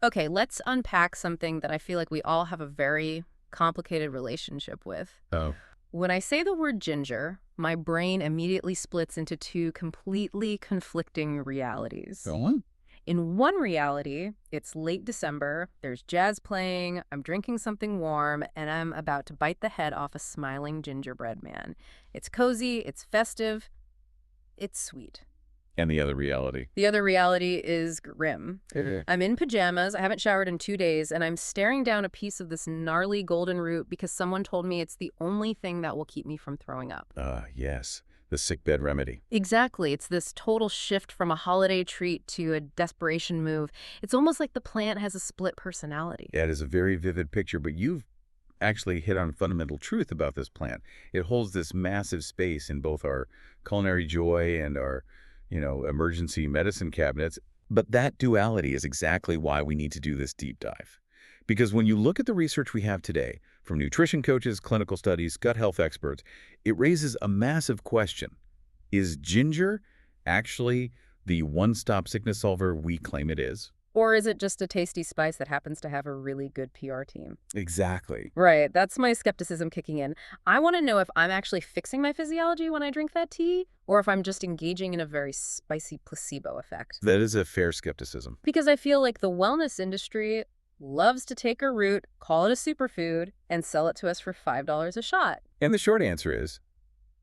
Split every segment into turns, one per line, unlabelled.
Okay, let's unpack something that I feel like we all have a very complicated relationship with.
Oh,
When I say the word ginger, my brain immediately splits into two completely conflicting realities.
go on.
In one reality, it's late December, there's jazz playing, I'm drinking something warm, and I'm about to bite the head off a smiling gingerbread man. It's cozy, it's festive, it's sweet.
And the other reality.
The other reality is grim.
Yeah.
I'm in pajamas, I haven't showered in 2 days, and I'm staring down a piece of this gnarly golden root because someone told me it's the only thing that will keep me from throwing up.
Yes, the sickbed remedy.
Exactly. It's this total shift from a holiday treat to a desperation move. It's almost like the plant has a split personality.
Yeah, it is a very vivid picture, but you've actually hit on fundamental truth about this plant. It holds this massive space in both our culinary joy and our, emergency medicine cabinets. But that duality is exactly why we need to do this deep dive. Because when you look at the research we have today, from nutrition coaches, clinical studies, gut health experts, it raises a massive question. Is ginger actually the one-stop sickness solver we claim it is?
Or is it just a tasty spice that happens to have a really good PR team?
Exactly.
Right, that's my skepticism kicking in. I want to know if I'm actually fixing my physiology when I drink that tea, or if I'm just engaging in a very spicy placebo effect.
That is a fair skepticism.
Because I feel like the wellness industry loves to take a root, call it a superfood, and sell it to us for $5 a shot.
And the short answer is,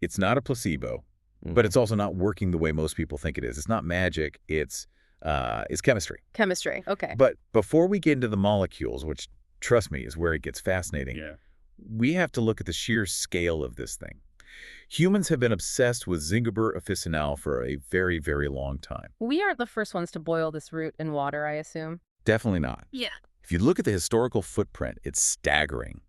it's not a placebo, but it's also not working the way most people think it is. It's not magic, it's chemistry.
Chemistry, okay.
But before we get into the molecules, which, trust me, is where it gets fascinating, we have to look at the sheer scale of this thing. Humans have been obsessed with Zingiber officinal for a very, very long time.
We aren't the first ones to boil this root in water, I assume.
Definitely not.
Yeah.
If you look at the historical footprint, it's staggering.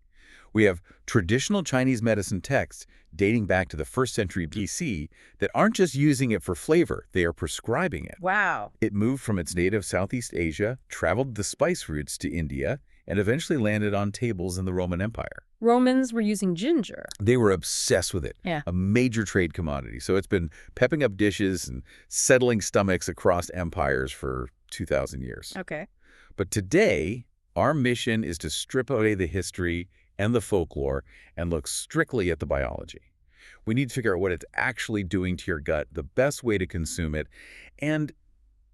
We have traditional Chinese medicine texts dating back to the 1st century BC that aren't just using it for flavor, they are prescribing it.
Wow.
It moved from its native Southeast Asia, traveled the spice routes to India, and eventually landed on tables in the Roman Empire.
Romans were using ginger.
They were obsessed with it,
Yeah.
a major trade commodity. So it's been pepping up dishes and settling stomachs across empires for 2,000 years.
Okay.
But today, our mission is to strip away the history and the folklore and look strictly at the biology. We need to figure out what it's actually doing to your gut, the best way to consume it, and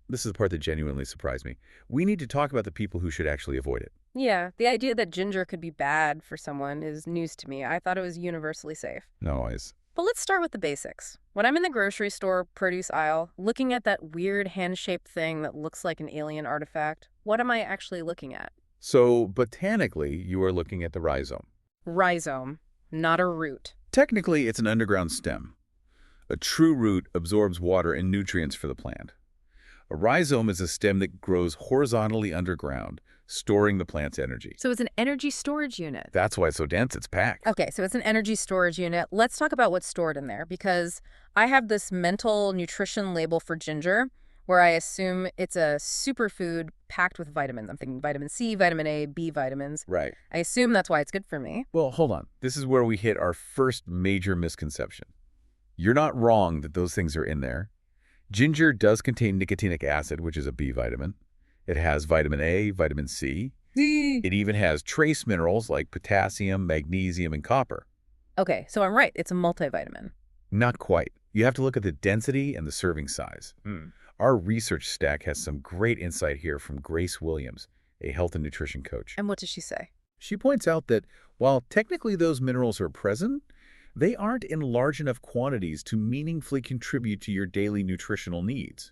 this is the part that genuinely surprised me. We need to talk about the people who should actually avoid it.
Yeah, the idea that ginger could be bad for someone is news to me. I thought it was universally safe.
No, always.
But let's start with the basics. When I'm in the grocery store produce aisle, looking at that weird hand-shaped thing that looks like an alien artifact, what am I actually looking at?
So, botanically, you are looking at the rhizome.
Rhizome, not a root.
Technically, it's an underground stem. A true root absorbs water and nutrients for the plant. A rhizome is a stem that grows horizontally underground, storing the plant's energy.
So it's an energy storage unit.
That's why it's so dense, it's packed.
Okay, so it's an energy storage unit. Let's talk about what's stored in there, because I have this mental nutrition label for ginger where I assume it's a superfood packed with vitamins. I'm thinking vitamin C, vitamin A, B vitamins.
Right.
I assume that's why it's good for me.
Well, hold on. This is where we hit our first major misconception. You're not wrong that those things are in there. Ginger does contain nicotinic acid, which is a B vitamin. It has vitamin A, vitamin C. It even has trace minerals like potassium, magnesium, and copper.
Okay, so I'm right. It's a multivitamin.
Not quite. You have to look at the density and the serving size. Our research stack has some great insight here from Grace Williams, a health and nutrition coach.
And what does she say?
She points out that while technically those minerals are present, they aren't in large enough quantities to meaningfully contribute to your daily nutritional needs.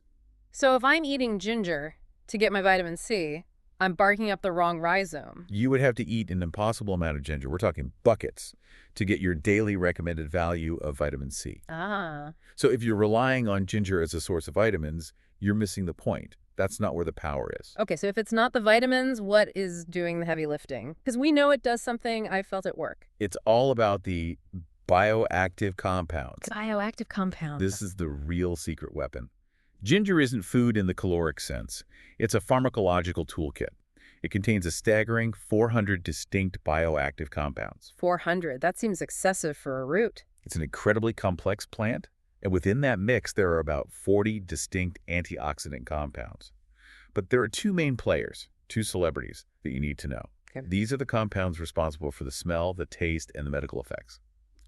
So if I'm eating ginger to get my vitamin C, I'm barking up the wrong rhizome.
You would have to eat an impossible amount of ginger, we're talking buckets, to get your daily recommended value of vitamin C.
Ah.
So if you're relying on ginger as a source of vitamins, you're missing the point. That's not where the power is.
Okay, so if it's not the vitamins, what is doing the heavy lifting? Because we know it does something. I felt it work.
It's all about the bioactive compounds.
Bioactive compounds.
This is the real secret weapon. Ginger isn't food in the caloric sense. It's a pharmacological toolkit. It contains a staggering 400 distinct bioactive compounds.
400. That seems excessive for a root.
It's an incredibly complex plant, and within that mix, there are about 40 distinct antioxidant compounds. But there are two main players, two celebrities that you need to know.
Okay.
These are the compounds responsible for the smell, the taste, and the medical effects.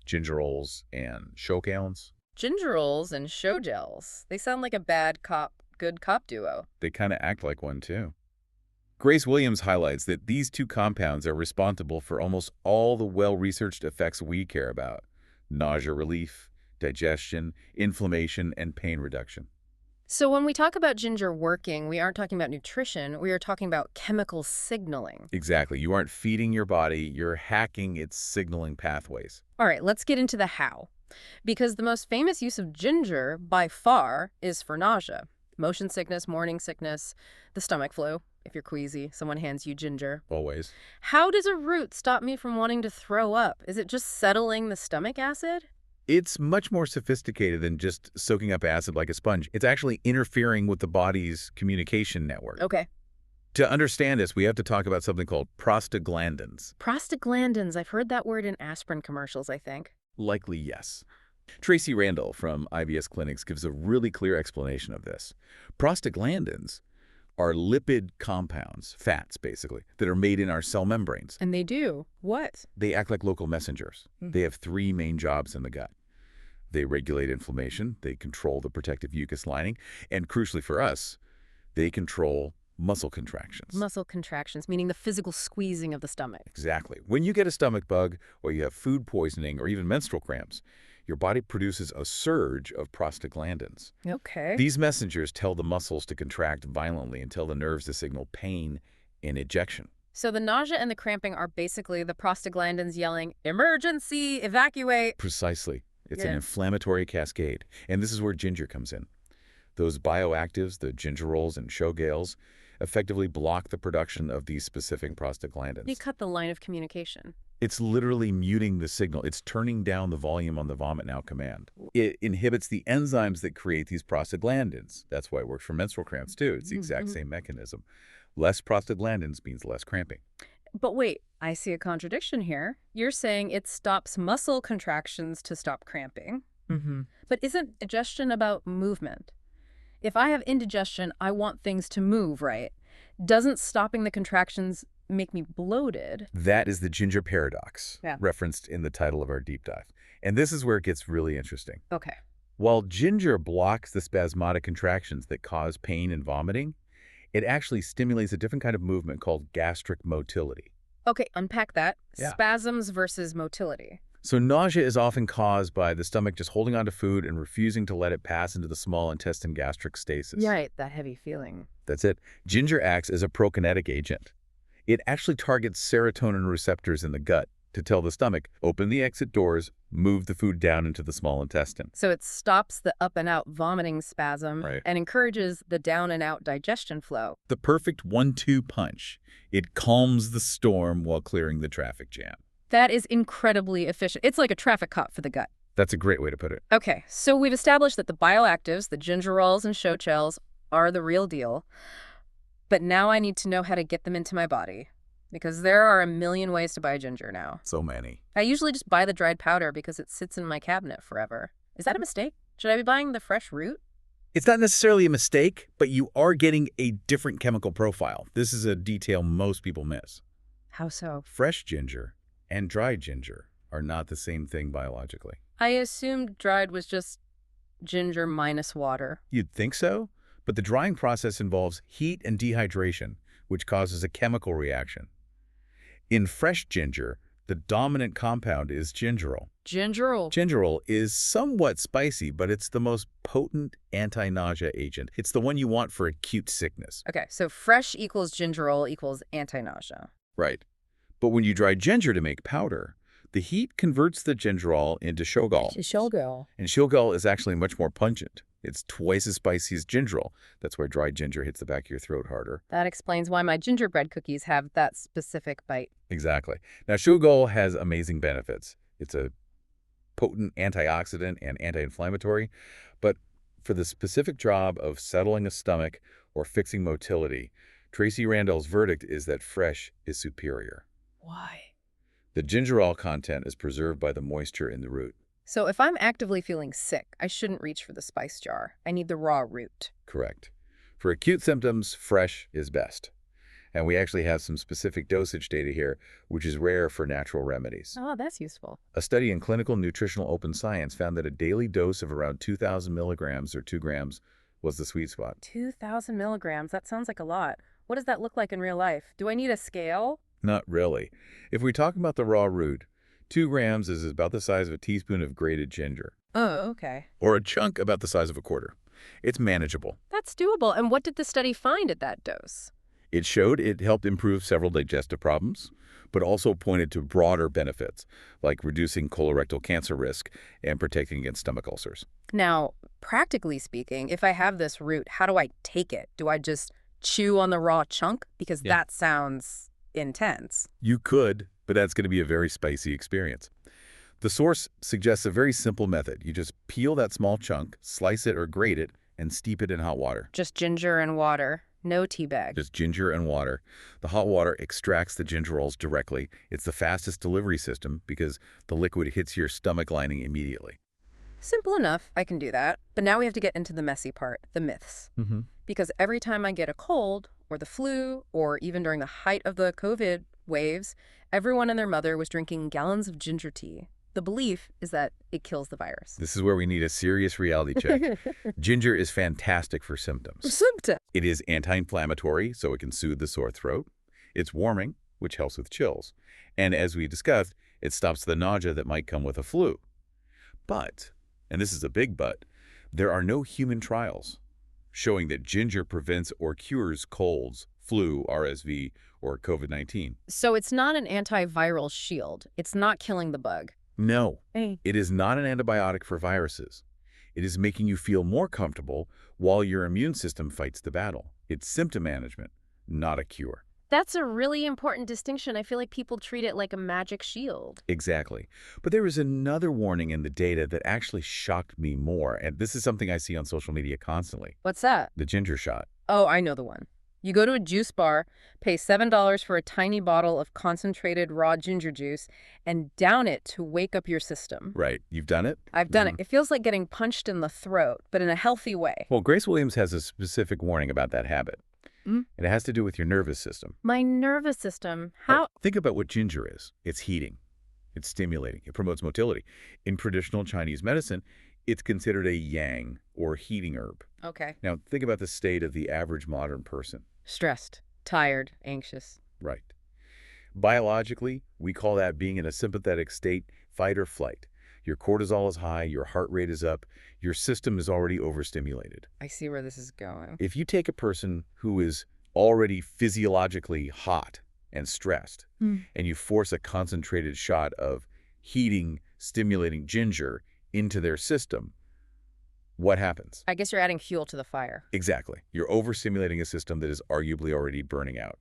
Gingerols and shogaolins.
Gingerols and shogaol. They sound like a bad cop, good cop duo.
They kind of act like one, too. Grace Williams highlights that these two compounds are responsible for almost all the well-researched effects we care about: nausea relief, digestion, inflammation, and pain reduction.
So when we talk about ginger working, we aren't talking about nutrition. We are talking about chemical signaling.
Exactly. You aren't feeding your body, you're hacking its signaling pathways.
All right, let's get into the how. Because the most famous use of ginger, by far, is for nausea. Motion sickness, morning sickness, the stomach flu. If you're queasy, someone hands you ginger.
Always.
How does a root stop me from wanting to throw up? Is it just settling the stomach acid?
It's much more sophisticated than just soaking up acid like a sponge. It's actually interfering with the body's communication network.
Okay.
To understand this, we have to talk about something called prostaglandins.
Prostaglandins. I've heard that word in aspirin commercials, I think.
Likely yes. Tracy Randall from IBS Clinics gives a really clear explanation of this. Prostaglandins are lipid compounds, fats basically, that are made in our cell membranes.
And they do. What?
They act like local messengers. They have three main jobs in the gut. They regulate inflammation, they control the protective mucus lining, and crucially for us, they control muscle contractions.
Muscle contractions, meaning the physical squeezing of the stomach.
Exactly. When you get a stomach bug, or you have food poisoning, or even menstrual cramps, your body produces a surge of prostaglandins.
Okay.
These messengers tell the muscles to contract violently and tell the nerves to signal pain and ejection.
So the nausea and the cramping are basically the prostaglandins yelling, "Emergency! Evacuate!"
Precisely. It's
Yeah.
an inflammatory cascade. And this is where ginger comes in. Those bioactives, the gingerols and shogaols, effectively block the production of these specific prostaglandins.
They cut the line of communication.
It's literally muting the signal. It's turning down the volume on the vomit now command. It inhibits the enzymes that create these prostaglandins. That's why it works for menstrual cramps too. It's the exact same mechanism. Less prostaglandins means less cramping.
But wait, I see a contradiction here. You're saying it stops muscle contractions to stop cramping. But isn't digestion about movement? If I have indigestion, I want things to move, right? Doesn't stopping the contractions make me bloated?
That is the ginger paradox,
Yeah.
referenced in the title of our deep dive. And this is where it gets really interesting.
Okay.
While ginger blocks the spasmodic contractions that cause pain and vomiting, it actually stimulates a different kind of movement called gastric motility.
Okay, unpack that.
Yeah.
Spasms versus motility.
So nausea is often caused by the stomach just holding on to food and refusing to let it pass into the small intestine gastric stasis.
Yeah, right, that heavy feeling.
That's it. Ginger acts as a prokinetic agent. It actually targets serotonin receptors in the gut to tell the stomach, open the exit doors, move the food down into the small intestine.
So it stops the up and out vomiting spasm
Right.
and encourages the down and out digestion flow.
The perfect 1-2 punch. It calms the storm while clearing the traffic jam.
That is incredibly efficient. It's like a traffic cop for the gut.
That's a great way to put it.
Okay, so we've established that the bioactives, the gingerols and shogaols, are the real deal. But now I need to know how to get them into my body. Because there are a million ways to buy ginger now.
So many.
I usually just buy the dried powder because it sits in my cabinet forever. Is that a mistake? Should I be buying the fresh root?
It's not necessarily a mistake, but you are getting a different chemical profile. This is a detail most people miss.
How so?
Fresh ginger and dried ginger are not the same thing biologically.
I assumed dried was just ginger minus water.
You'd think so, but the drying process involves heat and dehydration, which causes a chemical reaction. In fresh ginger, the dominant compound is gingerol.
Gingerol.
Gingerol is somewhat spicy, but it's the most potent anti-nausea agent. It's the one you want for acute sickness.
Okay, so fresh equals gingerol equals anti-nausea.
Right. But when you dry ginger to make powder, the heat converts the gingerol into shogaol.
Shogaol.
And shogaol is actually much more pungent. It's twice as spicy as gingerol. That's why dried ginger hits the back of your throat harder.
That explains why my gingerbread cookies have that specific bite.
Exactly. Now, shogaol has amazing benefits. It's a potent antioxidant and anti-inflammatory, but for the specific job of settling a stomach or fixing motility, Tracy Randall's verdict is that fresh is superior.
Why?
The gingerol content is preserved by the moisture in the root.
So if I'm actively feeling sick, I shouldn't reach for the spice jar. I need the raw root.
Correct. For acute symptoms, fresh is best. And we actually have some specific dosage data here, which is rare for natural remedies.
Oh, that's useful.
A study in Clinical Nutritional Open Science found that a daily dose of around 2,000 milligrams or 2 grams was the sweet spot.
2,000 milligrams. That sounds like a lot. What does that look like in real life? Do I need a scale?
Not really. If we talk about the raw root, 2 grams is about the size of a teaspoon of grated ginger,
Oh, okay.
or a chunk about the size of a quarter. It's manageable.
That's doable. And what did the study find at that dose?
It showed it helped improve several digestive problems, but also pointed to broader benefits, like reducing colorectal cancer risk and protecting against stomach ulcers.
Now, practically speaking, if I have this root, how do I take it? Do I just chew on the raw chunk? Because
Yeah.
that sounds intense.
You could, but that's going to be a very spicy experience. The source suggests a very simple method. You just peel that small chunk, slice it or grate it, and steep it in hot water.
Just ginger and water. No tea bag.
Just ginger and water. The hot water extracts the gingerols directly. It's the fastest delivery system because the liquid hits your stomach lining immediately.
Simple enough. I can do that. But now we have to get into the messy part, the myths. Because every time I get a cold or the flu or even during the height of the COVID waves, everyone and their mother was drinking gallons of ginger tea. The belief is that it kills the virus.
This is where we need a serious reality check. Ginger is fantastic for symptoms.
Symptom.
It is anti-inflammatory, so it can soothe the sore throat. It's warming, which helps with chills. And as we discussed, it stops the nausea that might come with a flu. But, and this is a big but, there are no human trials showing that ginger prevents or cures colds, flu, RSV, or COVID-19.
So it's not an antiviral shield. It's not killing the bug.
No,
Hey.
it is not an antibiotic for viruses. It is making you feel more comfortable while your immune system fights the battle. It's symptom management, not a cure.
That's a really important distinction. I feel like people treat it like a magic shield.
Exactly. But there is another warning in the data that actually shocked me more, and this is something I see on social media constantly.
What's that?
The ginger shot.
Oh, I know the one. You go to a juice bar, pay $7 for a tiny bottle of concentrated raw ginger juice, and down it to wake up your system.
Right. You've done it?
I've done it. It feels like getting punched in the throat, but in a healthy way.
Well, Grace Williams has a specific warning about that habit. And it has to do with your nervous system.
My nervous system, how?
Think about what ginger is. It's heating. It's stimulating. It promotes motility. In traditional Chinese medicine, it's considered a yang, or heating herb.
Okay.
Now, think about the state of the average modern person.
Stressed, tired, anxious.
Right. Biologically, we call that being in a sympathetic state, fight or flight. Your cortisol is high, your heart rate is up, your system is already overstimulated.
I see where this is going.
If you take a person who is already physiologically hot and stressed, and you force a concentrated shot of heating, stimulating ginger into their system, what happens?
I guess you're adding fuel to the fire.
Exactly. You're overstimulating a system that is arguably already burning out.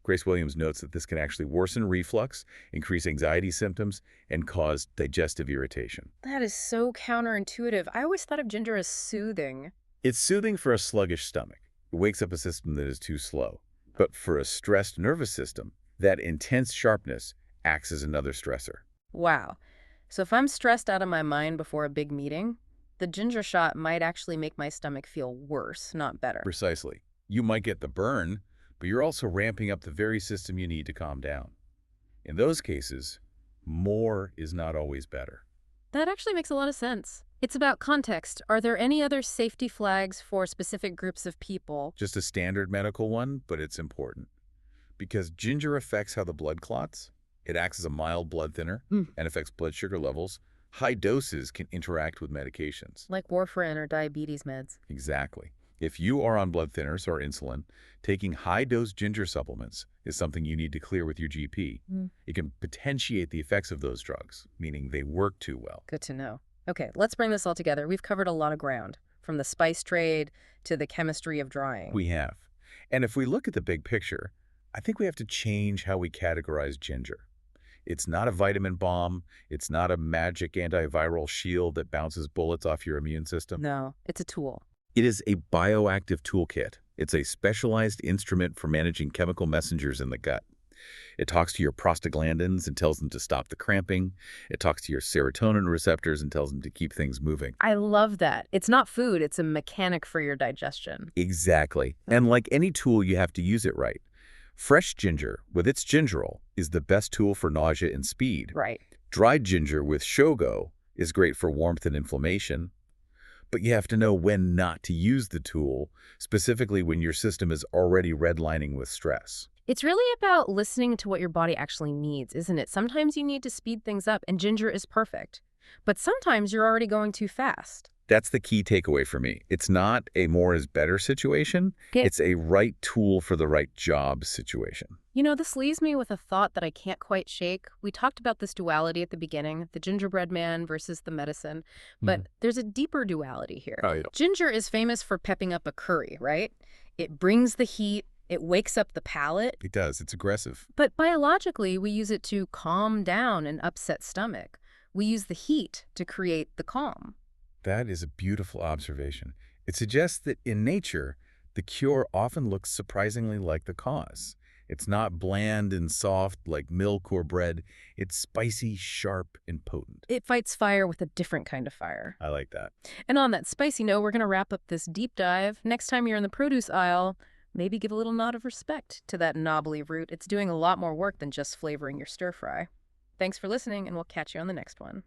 Grace Williams notes that this can actually worsen reflux, increase anxiety symptoms, and cause digestive irritation.
That is so counterintuitive. I always thought of ginger as soothing.
It's soothing for a sluggish stomach. It wakes up a system that is too slow. But for a stressed nervous system, that intense sharpness acts as another stressor.
Wow. So if I'm stressed out of my mind before a big meeting, the ginger shot might actually make my stomach feel worse, not better.
Precisely. You might get the burn, but you're also ramping up the very system you need to calm down. In those cases, more is not always better.
That actually makes a lot of sense. It's about context. Are there any other safety flags for specific groups of people?
Just a standard medical one, but it's important. Because ginger affects how the blood clots. It acts as a mild blood thinner and affects blood sugar levels. High doses can interact with medications.
Like warfarin or diabetes meds.
Exactly. If you are on blood thinners or insulin, taking high-dose ginger supplements is something you need to clear with your GP. It can potentiate the effects of those drugs, meaning they work too well.
Good to know. Okay, let's bring this all together. We've covered a lot of ground, from the spice trade to the chemistry of drying.
We have. And if we look at the big picture, I think we have to change how we categorize ginger. It's not a vitamin bomb. It's not a magic antiviral shield that bounces bullets off your immune system.
No, it's a tool.
It is a bioactive toolkit. It's a specialized instrument for managing chemical messengers in the gut. It talks to your prostaglandins and tells them to stop the cramping. It talks to your serotonin receptors and tells them to keep things moving.
I love that. It's not food, it's a mechanic for your digestion.
Exactly. And like any tool, you have to use it right. Fresh ginger, with its gingerol, is the best tool for nausea and speed.
Right.
Dried ginger with shogaol is great for warmth and inflammation. But you have to know when not to use the tool, specifically when your system is already redlining with stress.
It's really about listening to what your body actually needs, isn't it? Sometimes you need to speed things up, and ginger is perfect. But sometimes you're already going too fast.
That's the key takeaway for me. It's not a more is better situation.
Okay.
It's a right tool for the right job situation.
You know, this leaves me with a thought that I can't quite shake. We talked about this duality at the beginning, the gingerbread man versus the medicine, but there's a deeper duality here.
Oh, yeah.
Ginger is famous for pepping up a curry, right? It brings the heat, it wakes up the palate,
It does. It's aggressive.
but biologically we use it to calm down an upset stomach. We use the heat to create the calm.
That is a beautiful observation. It suggests that in nature, the cure often looks surprisingly like the cause. It's not bland and soft like milk or bread. It's spicy, sharp, and potent.
It fights fire with a different kind of fire.
I like that.
And on that spicy note, we're going to wrap up this deep dive. Next time you're in the produce aisle, maybe give a little nod of respect to that knobbly root. It's doing a lot more work than just flavoring your stir fry. Thanks for listening, and we'll catch you on the next one.